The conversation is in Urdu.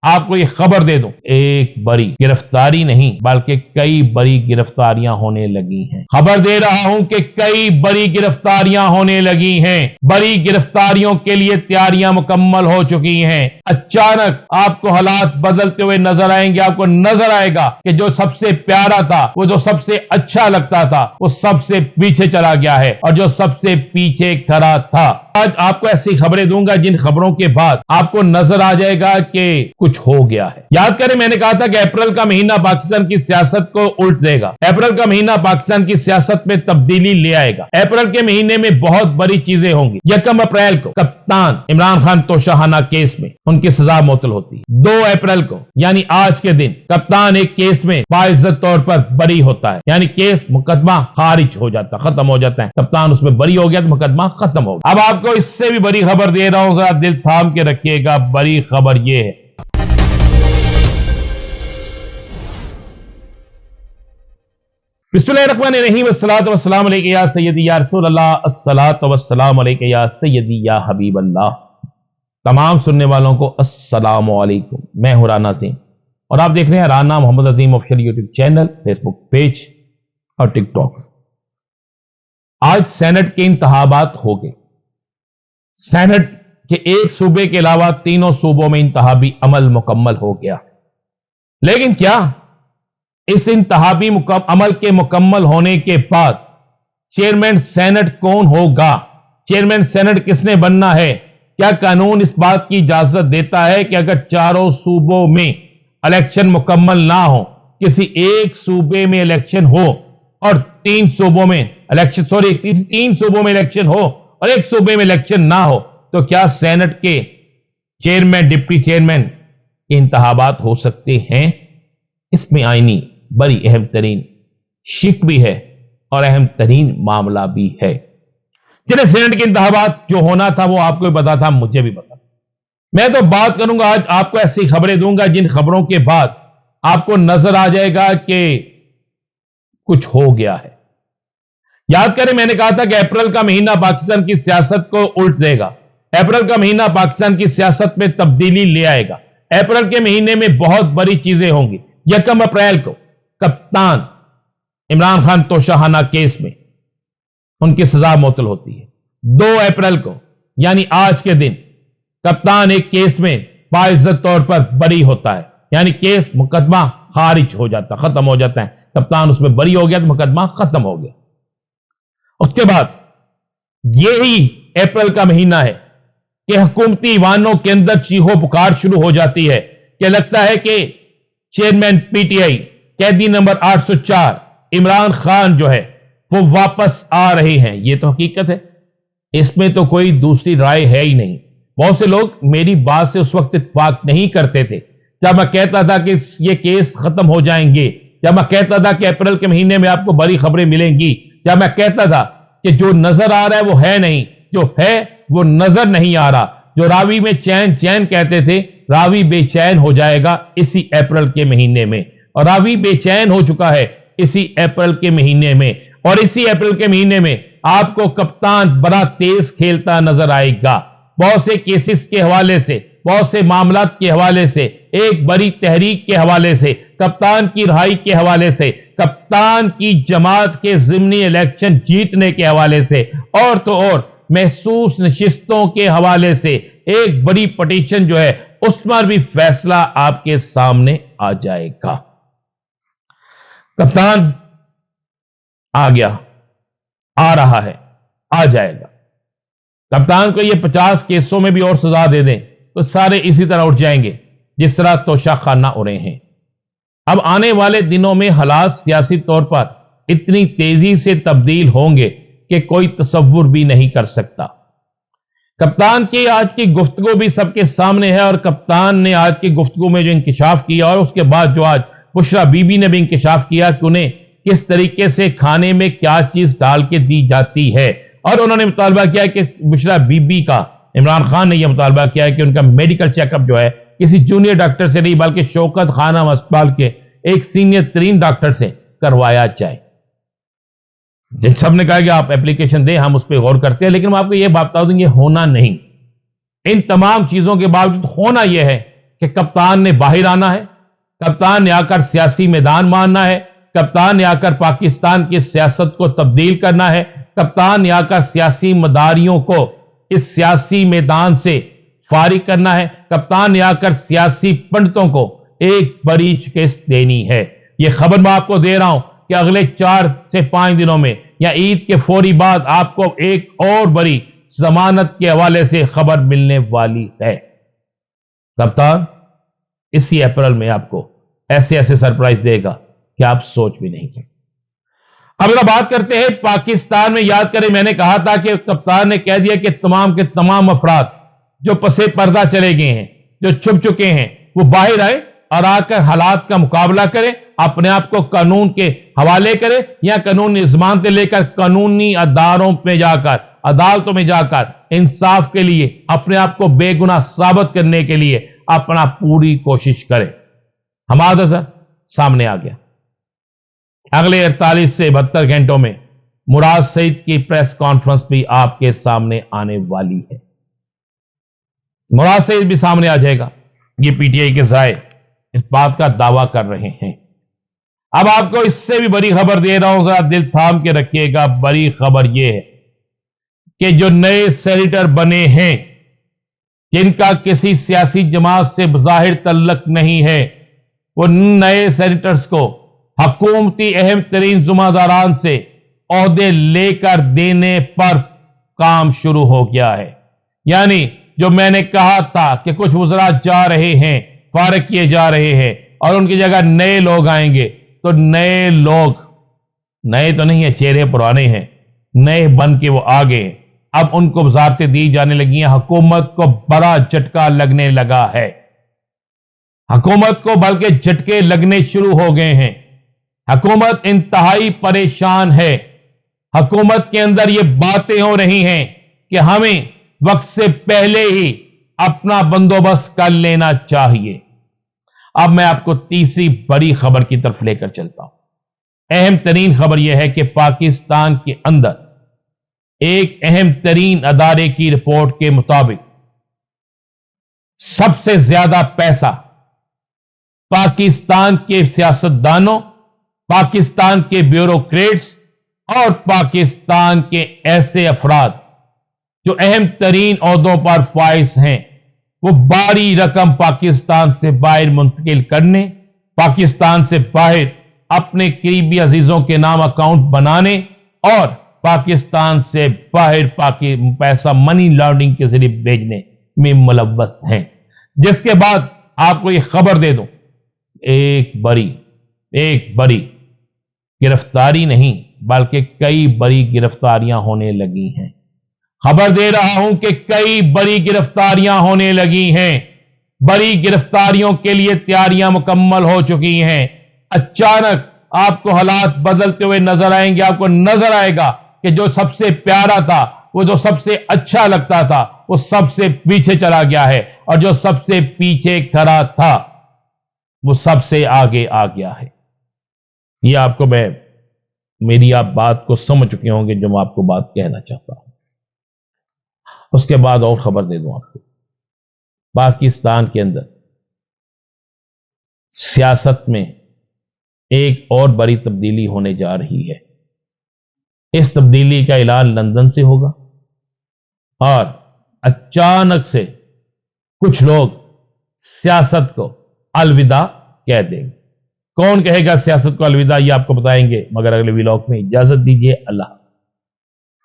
آپ کو یہ خبر دے دوں، ایک بڑی گرفتاری نہیں بلکہ کئی بڑی گرفتاریاں ہونے لگی ہیں۔ خبر دے رہا ہوں کہ کئی بڑی گرفتاریاں ہونے لگی ہیں۔ بڑی گرفتاریوں کے لیے تیاریاں مکمل ہو چکی ہیں۔ اچانک آپ کو حالات بدلتے ہوئے نظر آئیں گے۔ آپ کو نظر آئے گا کہ جو سب سے پیارا تھا، وہ جو سب سے اچھا لگتا تھا، وہ سب سے پیچھے چلا گیا ہے، اور جو سب سے پیچھے کھڑا تھا۔ آج آپ کو ایسی خبریں دوں گا جن خبروں کے بعد آپ کو نظر آ جائے گا کہ کچھ ہو گیا ہے۔ یاد کریں میں نے کہا تھا کہ اپریل کا مہینہ پاکستان کی سیاست کو الٹ دے گا۔ اپریل کا مہینہ پاکستان کی سیاست میں تبدیلی لے آئے گا۔ اپریل کے مہینے میں بہت بڑی چیزیں ہوں گی۔ 1 اپریل کو کپتان عمران خان توشیحانہ کیس میں ان کی سزا معطل ہوتی ہے۔ 2 اپریل کو یعنی آج کے دن کپتان ایک کیس میں باعزت طور پر بری ہوتا ہے، یعنی کیس مقدمہ خارج ہو جاتا، ختم ہو جاتا ہے۔ کپتان اس میں بری ہو گیا تو مقدمہ ختم ہو گیا۔ اب آپ کو اس سے بھی بڑی خبر دے رہا ہوں، ذرا دل تھام کے رکھیے گا۔ بڑی خبر یہ ہے، بسم اللہ الرحمن الرحیم، الصلاۃ والسلام علیک یا سیدی یا رسول اللہ، الصلاۃ والسلام علیک یا سیدی یا حبیب اللہ۔ تمام سننے والوں کو السلام علیکم، میں ہوں رانا عظیم اور آپ دیکھ رہے ہیں رانا محمد عظیم آفیشل یوٹیوب چینل، فیس بک پیج اور ٹک ٹاک۔ آج سینٹ کے انتخابات ہو گئے۔ سینٹ کے ایک صوبے کے علاوہ تینوں صوبوں میں انتخابی عمل مکمل ہو گیا، لیکن کیا اس انتخابی عمل کے مکمل ہونے کے بعد چیئرمین سینٹ کون ہوگا؟ چیئرمین سینٹ کس نے بننا ہے؟ کیا قانون اس بات کی اجازت دیتا ہے کہ اگر چاروں صوبوں میں الیکشن مکمل نہ ہو، کسی ایک صوبے میں الیکشن ہو اور 3 صوبوں میں الیکشن ہو اور ایک صوبے میں الیکشن نہ ہو، تو کیا سینٹ کے چیئرمین ڈپٹی چیئرمین کے انتخابات ہو سکتے ہیں؟ اس میں آئینی بڑی اہم ترین شک بھی ہے اور اہم ترین معاملہ بھی ہے۔ جنہیں سینٹ کے انتخابات جو ہونا تھا وہ آپ کو بھی پتا تھا، مجھے بھی پتا تھا۔ میں تو بات کروں گا، آج آپ کو ایسی خبریں دوں گا جن خبروں کے بعد آپ کو نظر آ جائے گا کہ کچھ ہو گیا ہے۔ یاد کریں میں نے کہا تھا کہ اپریل کا مہینہ پاکستان کی سیاست کو الٹ دے گا۔ اپریل کا مہینہ پاکستان کی سیاست میں تبدیلی لے آئے گا۔ اپریل کے مہینے میں بہت بڑی چیزیں ہوں گی۔ 1 اپریل کو کپتان عمران خان توشیحانہ کیس میں ان کی سزا معطل ہوتی ہے۔ 2 اپریل کو یعنی آج کے دن کپتان ایک کیس میں باعزت طور پر بری ہوتا ہے، یعنی کیس مقدمہ خارج ہو جاتا، ختم ہو جاتا ہے۔ کپتان اس میں بری ہو گیا تو مقدمہ ختم ہو گیا۔ اس کے بعد یہی اپریل کا مہینہ ہے کہ حکومتی ایوانوں کے اندر چیخو پکار شروع ہو جاتی ہے کہ لگتا ہے کہ چیئرمین پی ٹی آئی قیدی نمبر 804 عمران خان جو ہے وہ واپس آ رہے ہیں۔ یہ تو حقیقت ہے، اس میں تو کوئی دوسری رائے ہے ہی نہیں۔ بہت سے لوگ میری بات سے اس وقت اتفاق نہیں کرتے تھے جب میں کہتا تھا کہ یہ کیس ختم ہو جائیں گے، جب میں کہتا تھا کہ اپریل کے مہینے میں آپ کو بڑی خبریں ملیں گی، جب میں کہتا تھا کہ جو نظر آ رہا ہے وہ ہے نہیں، جو ہے وہ نظر نہیں آ رہا۔ جو راوی میں چین چین کہتے تھے، راوی بے چین ہو جائے گا اسی اپریل کے مہینے میں، اور راوی بے چین ہو چکا ہے اسی اپریل کے مہینے میں، اور اسی اپریل کے مہینے میں آپ کو کپتان بڑا تیز کھیلتا نظر آئے گا۔ بہت سے کیسز کے حوالے سے، بہت سے معاملات کے حوالے سے، ایک بڑی تحریک کے حوالے سے، کپتان کی رہائی کے حوالے سے، کپتان کی جماعت کے ضمنی الیکشن جیتنے کے حوالے سے، اور تو اور محسوس نشستوں کے حوالے سے ایک بڑی پٹیشن جو ہے اس پر بھی فیصلہ آپ کے سامنے آ جائے گا۔ کپتان آ گیا، آ رہا ہے، آ جائے گا۔ کپتان کو یہ 50 کیسوں میں بھی اور سزا دے دیں تو سارے اسی طرح اٹھ جائیں گے جس طرح توشیحانہ اڑے ہیں۔ اب آنے والے دنوں میں حالات سیاسی طور پر اتنی تیزی سے تبدیل ہوں گے کہ کوئی تصور بھی نہیں کر سکتا۔ کپتان کی آج کی گفتگو بھی سب کے سامنے ہے، اور کپتان نے آج کی گفتگو میں جو انکشاف کیا، اور اس کے بعد جو آج بشرا بی بی نے بھی انکشاف کیا کہ انہیں کس طریقے سے کھانے میں کیا چیز ڈال کے دی جاتی ہے، اور انہوں نے مطالبہ کیا کہ بشرا بی بی کا، عمران خان نے یہ مطالبہ کیا ہے کہ ان کا میڈیکل چیک اپ جو ہے کسی جونیئر ڈاکٹر سے نہیں بلکہ شوکت خانم اسپتال کے ایک سینئر ترین ڈاکٹر سے کروایا جائے۔ جن سب نے کہا کہ آپ اپلیکیشن دیں، ہم اس پہ غور کرتے ہیں، لیکن میں آپ کو یہ بتا دوں یہ ہونا نہیں۔ ان تمام چیزوں کے باوجود ہونا یہ ہے کہ کپتان نے باہر آنا ہے، کپتان نے آ کر سیاسی میدان ماننا ہے، کپتان نے آ کر پاکستان کی سیاست کو تبدیل کرنا ہے، کپتان نے آ کر سیاسی مداریوں کو اس سیاسی میدان سے فارغ کرنا ہے، کپتان نے آ کر سیاسی پنڈتوں کو ایک بڑی شکست دینی ہے۔ یہ خبر میں آپ کو دے رہا ہوں کہ اگلے 4 سے 5 دنوں میں یا عید کے فوری بعد آپ کو ایک اور بڑی ضمانت کے حوالے سے خبر ملنے والی ہے۔ کپتان اسی اپریل میں آپ کو ایسے سرپرائز دے گا کہ آپ سوچ بھی نہیں سکتے۔ اب اگر بات کرتے ہیں پاکستان میں، یاد کریں میں نے کہا تھا کہ کپتان نے کہہ دیا کہ تمام کے تمام افراد جو پسے پردہ چلے گئے ہیں، جو چھپ چکے ہیں، وہ باہر آئے اور آ کر حالات کا مقابلہ کریں، اپنے آپ کو قانون کے حوالے کرے یا قانونی ضمانتیں لے کر قانونی اداروں میں جا کر، عدالتوں میں جا کر انصاف کے لیے اپنے آپ کو بے گناہ ثابت کرنے کے لیے اپنا پوری کوشش کرے۔ حماد اظہر سامنے آ گیا۔ اگلے 48 سے 72 گھنٹوں میں مراد سعید کی پریس کانفرنس بھی آپ کے سامنے آنے والی ہے۔ مراد سعید بھی سامنے آ جائے گا۔ یہ پی ٹی آئی کے ذرائع اس بات کا دعویٰ کر رہے ہیں۔ اب آپ کو اس سے بھی بڑی خبر دے رہا ہوں، ذرا دل تھام کے رکھیے گا۔ بڑی خبر یہ ہے کہ جو نئے سینیٹر بنے ہیں، جن کا کسی سیاسی جماعت سے بظاہر تعلق نہیں ہے، وہ نئے سینیٹرز کو حکومتی اہم ترین ذمہ داران سے عہدے لے کر دینے پر کام شروع ہو گیا ہے۔ یعنی جو میں نے کہا تھا کہ کچھ وزراء جا رہے ہیں، فارغ کیے جا رہے ہیں اور ان کی جگہ نئے لوگ آئیں گے، تو نئے لوگ، نئے تو نہیں ہیں، چہرے پرانے ہیں، نئے بن کے وہ آگے ہیں۔ اب ان کو وزارتیں دی جانے لگی ہیں۔ حکومت کو بڑا جھٹکا لگنے لگا ہے، حکومت کو بلکہ جھٹکے لگنے شروع ہو گئے ہیں۔ حکومت انتہائی پریشان ہے۔ حکومت کے اندر یہ باتیں ہو رہی ہیں کہ ہمیں وقت سے پہلے ہی اپنا بندوبست کر لینا چاہیے۔ اب میں آپ کو تیسری بڑی خبر کی طرف لے کر چلتا ہوں۔ اہم ترین خبر یہ ہے کہ پاکستان کے اندر ایک اہم ترین ادارے کی رپورٹ کے مطابق سب سے زیادہ پیسہ پاکستان کے سیاستدانوں، پاکستان کے بیوروکریٹس اور پاکستان کے ایسے افراد جو اہم ترین عہدوں پر فائز ہیں، وہ بڑی رقم پاکستان سے باہر منتقل کرنے، پاکستان سے باہر اپنے قریبی عزیزوں کے نام اکاؤنٹ بنانے اور پاکستان سے باہر پیسہ منی لانڈرنگ کے ذریعے بھیجنے میں ملوث ہیں۔ جس کے بعد آپ کو یہ خبر دے دوں، ایک بڑی گرفتاری نہیں بلکہ کئی بڑی گرفتاریاں ہونے لگی ہیں۔ خبر دے رہا ہوں کہ کئی بڑی گرفتاریاں ہونے لگی ہیں۔ بڑی گرفتاریوں کے لیے تیاریاں مکمل ہو چکی ہیں۔ اچانک آپ کو حالات بدلتے ہوئے نظر آئیں گے۔ آپ کو نظر آئے گا کہ جو سب سے پیارا تھا، وہ جو سب سے اچھا لگتا تھا، وہ سب سے پیچھے چلا گیا ہے، اور جو سب سے پیچھے کھڑا تھا وہ سب سے آگے آ گیا ہے۔ یہ آپ کو میری آپ بات کو سمجھ چکے ہوں گے جو میں آپ کو بات کہنا چاہتا ہوں۔ اس کے بعد اور خبر دے دوں آپ کو، پاکستان کے اندر سیاست میں ایک اور بڑی تبدیلی ہونے جا رہی ہے۔ اس تبدیلی کا اعلان لندن سے ہوگا اور اچانک سے کچھ لوگ سیاست کو الوداع کہہ دیں گے۔ کون کہے گا سیاست کو الوداع، یہ آپ کو بتائیں گے، مگر اگلے ولاگ میں۔ اجازت دیجیے، اللہ۔